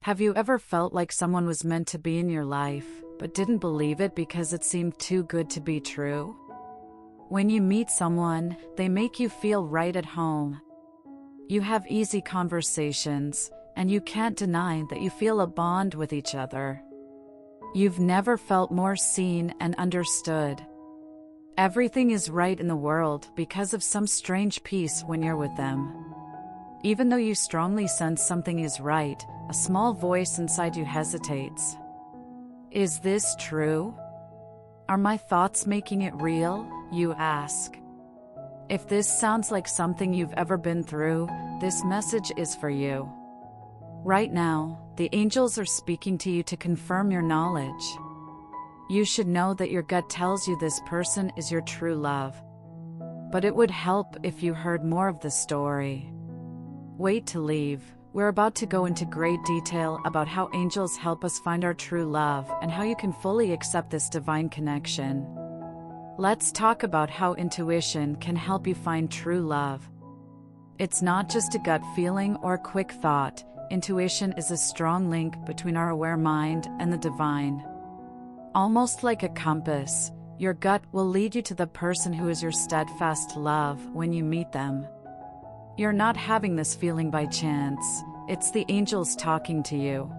Have you ever felt like someone was meant to be in your life, but didn't believe it because it seemed too good to be true? When you meet someone, they make you feel right at home. You have easy conversations, and you can't deny that you feel a bond with each other. You've never felt more seen and understood. Everything is right in the world because of some strange peace when you're with them. Even though you strongly sense something is right, a small voice inside you hesitates. Is this true? Are my thoughts making it real? You ask. If this sounds like something you've ever been through, this message is for you. Right now, the angels are speaking to you to confirm your knowledge. You should know that your gut tells you this person is your true love. But it would help if you heard more of the story. Wait to leave. We're about to go into great detail about how angels help us find our true love and how you can fully accept this divine connection. Let's talk about how intuition can help you find true love. It's not just a gut feeling or a quick thought. Intuition is a strong link between our aware mind and the divine. Almost like a compass, your gut will lead you to the person who is your steadfast love when you meet them. You're not having this feeling by chance, it's the angels talking to you.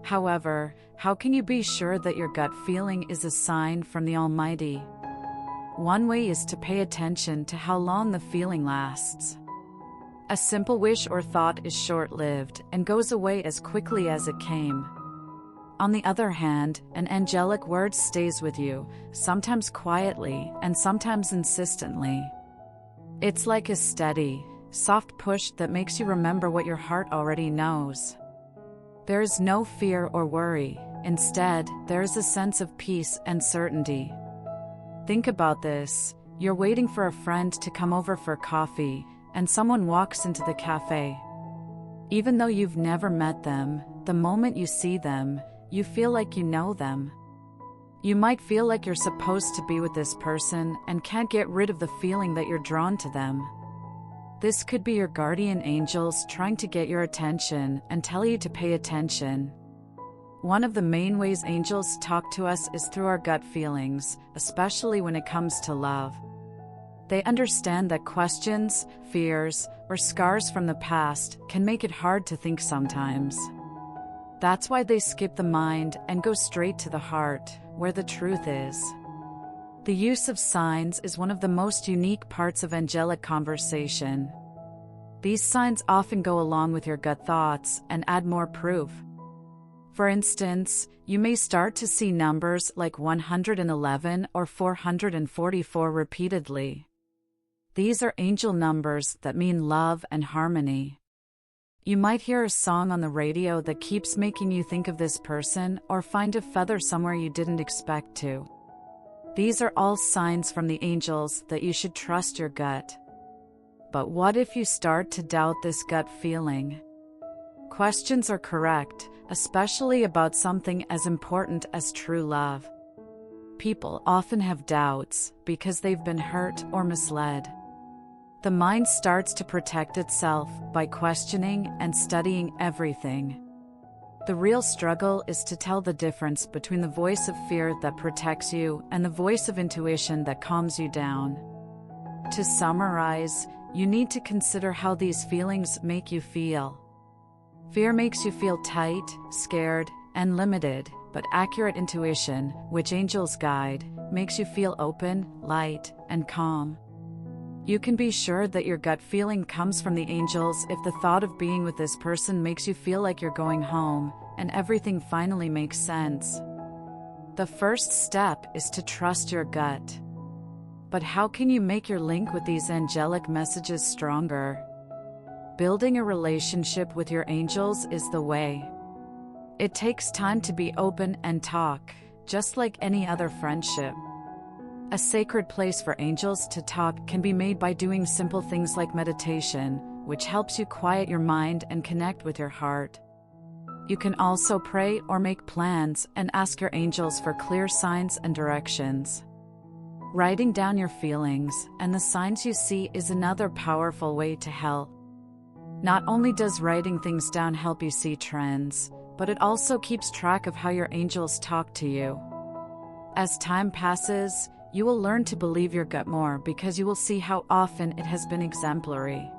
However, how can you be sure that your gut feeling is a sign from the Almighty? One way is to pay attention to how long the feeling lasts. A simple wish or thought is short-lived and goes away as quickly as it came. On the other hand, an angelic word stays with you, sometimes quietly and sometimes insistently. It's like a steady, soft push that makes you remember what your heart already knows. There is no fear or worry, instead, there is a sense of peace and certainty. Think about this: you're waiting for a friend to come over for coffee, and someone walks into the cafe. Even though you've never met them, the moment you see them, you feel like you know them. You might feel like you're supposed to be with this person and can't get rid of the feeling that you're drawn to them. This could be your guardian angels trying to get your attention and tell you to pay attention. One of the main ways angels talk to us is through our gut feelings, especially when it comes to love. They understand that questions, fears, or scars from the past can make it hard to think sometimes. That's why they skip the mind and go straight to the heart, where the truth is. The use of signs is one of the most unique parts of angelic conversation. These signs often go along with your gut thoughts and add more proof. For instance, you may start to see numbers like 111 or 444 repeatedly. These are angel numbers that mean love and harmony. You might hear a song on the radio that keeps making you think of this person or find a feather somewhere you didn't expect to. These are all signs from the angels that you should trust your gut. But what if you start to doubt this gut feeling? Questions are correct, especially about something as important as true love. People often have doubts because they've been hurt or misled. The mind starts to protect itself by questioning and studying everything. The real struggle is to tell the difference between the voice of fear that protects you and the voice of intuition that calms you down. To summarize, you need to consider how these feelings make you feel. Fear makes you feel tight, scared, and limited, but accurate intuition, which angels guide, makes you feel open, light, and calm. You can be sure that your gut feeling comes from the angels if the thought of being with this person makes you feel like you're going home, and everything finally makes sense. The first step is to trust your gut. But how can you make your link with these angelic messages stronger? Building a relationship with your angels is the way. It takes time to be open and talk, just like any other friendship. A sacred place for angels to talk can be made by doing simple things like meditation, which helps you quiet your mind and connect with your heart. You can also pray or make plans and ask your angels for clear signs and directions. Writing down your feelings and the signs you see is another powerful way to help. Not only does writing things down help you see trends, but it also keeps track of how your angels talk to you. As time passes, you will learn to believe your gut more because you will see how often it has been exemplary.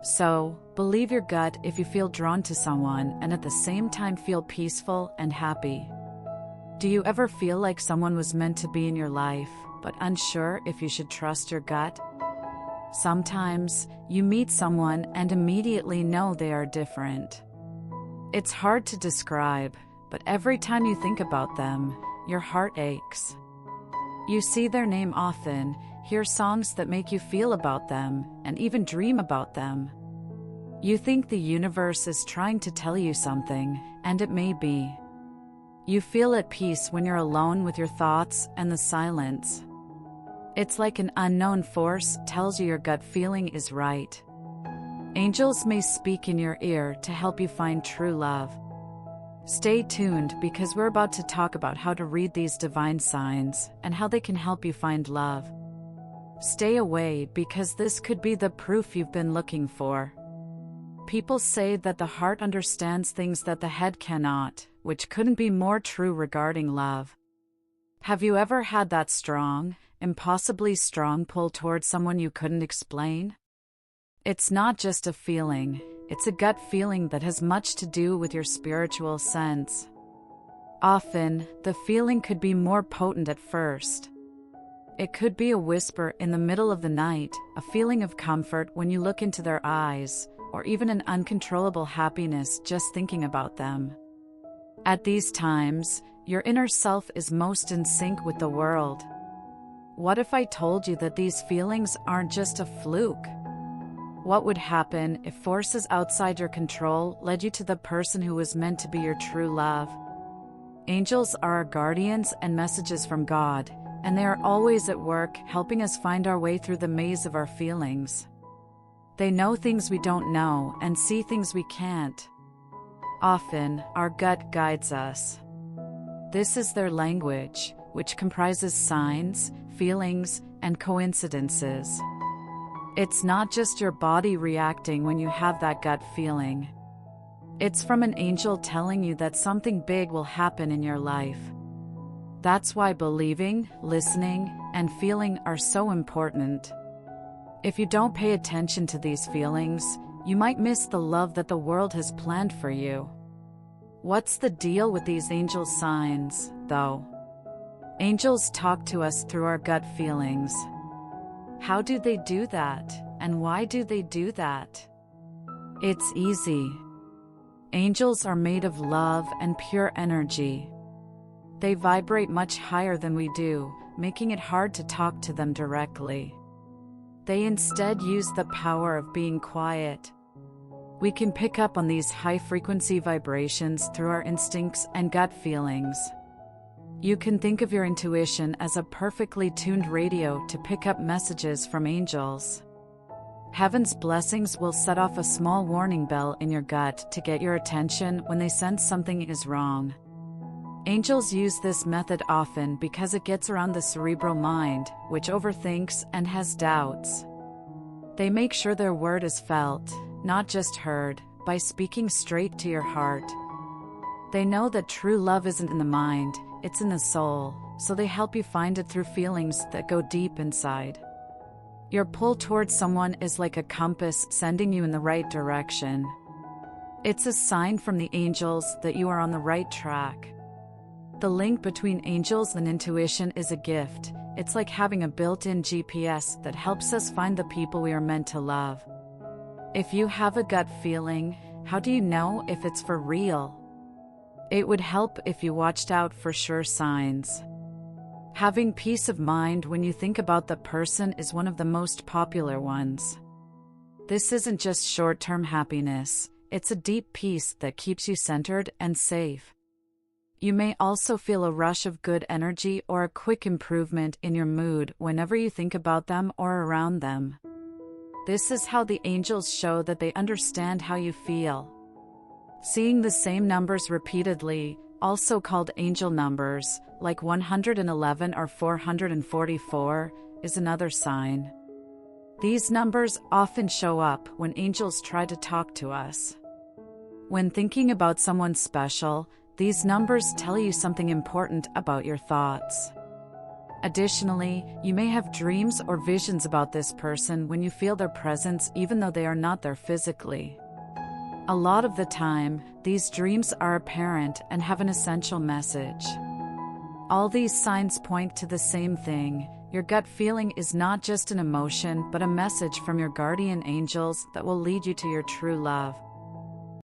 So, believe your gut if you feel drawn to someone and at the same time feel peaceful and happy. Do you ever feel like someone was meant to be in your life, but unsure if you should trust your gut? Sometimes, you meet someone and immediately know they are different. It's hard to describe, but every time you think about them, your heart aches. You see their name often, hear songs that make you feel about them, and even dream about them. You think the universe is trying to tell you something, and it may be. You feel at peace when you're alone with your thoughts and the silence. It's like an unknown force tells you your gut feeling is right. Angels may speak in your ear to help you find true love. Stay tuned because we're about to talk about how to read these divine signs and how they can help you find love. Stay away because this could be the proof you've been looking for. People say that the heart understands things that the head cannot, which couldn't be more true regarding love. Have you ever had that strong, impossibly strong pull towards someone you couldn't explain? It's not just a feeling, it's a gut feeling that has much to do with your spiritual sense. Often, the feeling could be more potent at first. It could be a whisper in the middle of the night, a feeling of comfort when you look into their eyes, or even an uncontrollable happiness just thinking about them. At these times, your inner self is most in sync with the world. What if I told you that these feelings aren't just a fluke? What would happen if forces outside your control led you to the person who was meant to be your true love? Angels are our guardians and messages from God, and they are always at work helping us find our way through the maze of our feelings. They know things we don't know and see things we can't. Often, our gut guides us. This is their language, which comprises signs, feelings, and coincidences. It's not just your body reacting when you have that gut feeling. It's from an angel telling you that something big will happen in your life. That's why believing, listening, and feeling are so important. If you don't pay attention to these feelings, you might miss the love that the world has planned for you. What's the deal with these angel signs, though? Angels talk to us through our gut feelings. How do they do that, and why do they do that? It's easy. Angels are made of love and pure energy. They vibrate much higher than we do, making it hard to talk to them directly. They instead use the power of being quiet. We can pick up on these high-frequency vibrations through our instincts and gut feelings. You can think of your intuition as a perfectly tuned radio to pick up messages from angels. Heaven's blessings will set off a small warning bell in your gut to get your attention when they sense something is wrong. Angels use this method often because it gets around the cerebral mind, which overthinks and has doubts. They make sure their word is felt, not just heard, by speaking straight to your heart. They know that true love isn't in the mind, it's in the soul, so they help you find it through feelings that go deep inside. Your pull towards someone is like a compass sending you in the right direction. It's a sign from the angels that you are on the right track. The link between angels and intuition is a gift. It's like having a built-in GPS that helps us find the people we are meant to love. If you have a gut feeling, how do you know if it's for real? It would help if you watched out for sure signs. Having peace of mind when you think about the person is one of the most popular ones. This isn't just short-term happiness, it's a deep peace that keeps you centered and safe. You may also feel a rush of good energy or a quick improvement in your mood whenever you think about them or around them. This is how the angels show that they understand how you feel. Seeing the same numbers repeatedly, also called angel numbers, like 111 or 444, is another sign. These numbers often show up when angels try to talk to us. When thinking about someone special, these numbers tell you something important about your thoughts. Additionally, you may have dreams or visions about this person when you feel their presence even though they are not there physically. A lot of the time, these dreams are apparent and have an essential message. All these signs point to the same thing. Your gut feeling is not just an emotion but a message from your guardian angels that will lead you to your true love.